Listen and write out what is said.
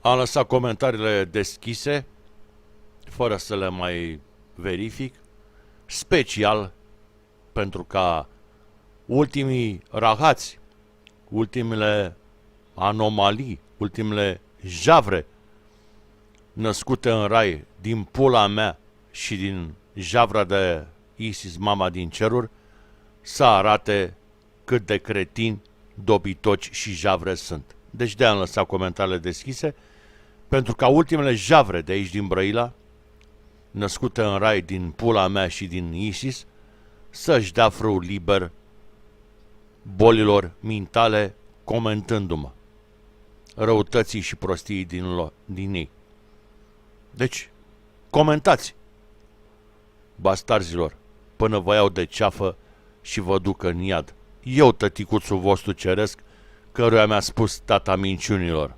Am lăsat comentariile deschise, fără să le mai verific, special pentru ca ultimii rahați, ultimele anomalii, ultimele javre născute în rai din pula mea și din javra de Isis, mama din ceruri, să arate cât de cretini, dobitoci și javre sunt. Deci de-aia am lăsat comentariile deschise, pentru ca ultimele javre de aici din Brăila, născute în rai din pula mea și din Isis, să-și dea frâu liber bolilor mintale comentându-mă, răutății și prostiei din ei. Deci, comentați, bastarzilor, până vă iau de ceafă și vă duc în iad. Eu, tăticuțul vostru ceresc, căruia mi-a spus tata minciunilor.